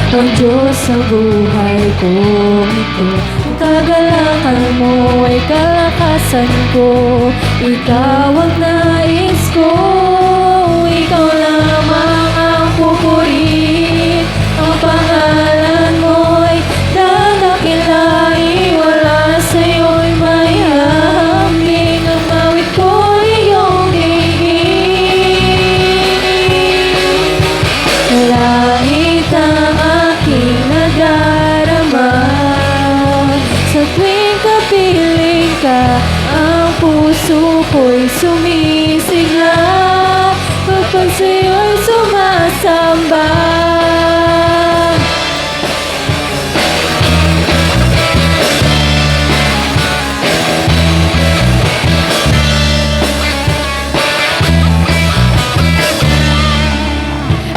ang Diyos sa buhay ko ito. Ang kagalakan mo ay kalakasan ko, ikaw ang nais ko, ikaw lamang ang pupurihin. Ang pangalan mo'y dadakilain, wala sa'yo'y may hahambing. Ang awit ko'y iyong diigin. Langit ang aking nadarama, sa tuwing kapiling ka, ang puso ko'y sumisigla, kapag sa'yo'y sumasamba.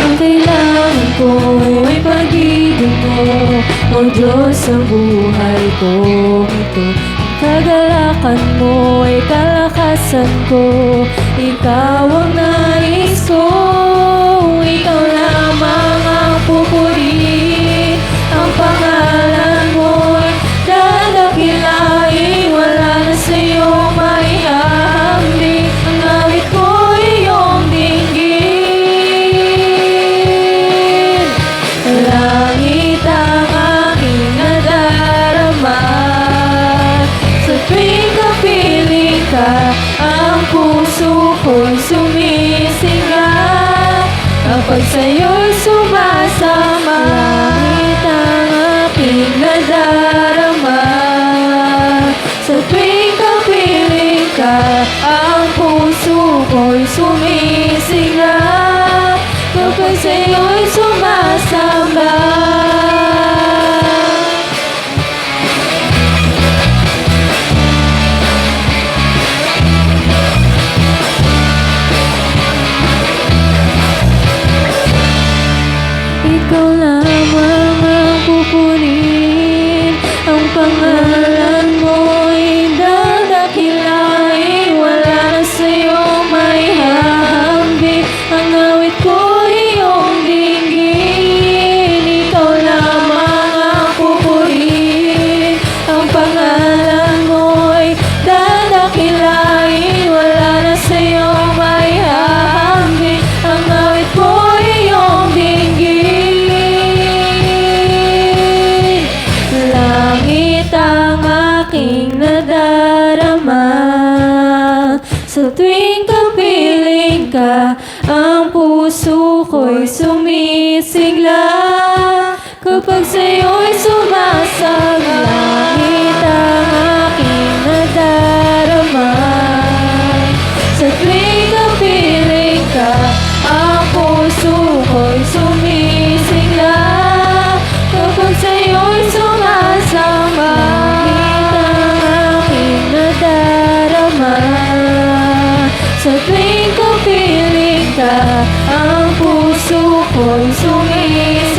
Ang kailangan ko ay pag-ibig mo, o Diyos sa buhay ko ito. Ang kagalakan mo ay kalakasan ko, ikaw ang nais ko, ikaw lamang ang pupurihin. Ang pangalan mo'y dadakilain, wala na sa'yo may hahambing. Ang awit ko'y iyong dinggin. Langit ang aking nadarama, sa tuwing kapiling ka, ang puso ko'y sumisigla, kapag sa'yo'y sumasama. Langit ang aking nadarama, sa tuwing kapiling ka, ang puso ko'y sumisigla, kapag sa'yo'y sumasamba. Ikaw lamang ang pupurihin, ang pangalan mo'y dadakilain, wala na sa'yo may hahambing. Ang awit ko'y iyong dinggin, ikaw lamang ang pupurihin. Ang pangalan mo'y dadakilain, wala na sa'yo may hahambing. Ang awit ko'y iyong dinggin. Langit ang aking nadarama, sa tuwing kapiling ka, ang puso ko'y sumisigla, kapag sa'yo'y sumasamba. Langit ang aking nadarama, sa tuwing kapiling ka, ang puso ko'y sumisigla, kapag sa'yo'y sumasamba. Langit ang aking nadarama, sa tuwing kapiling ka, ang puso ko'y sumisigla,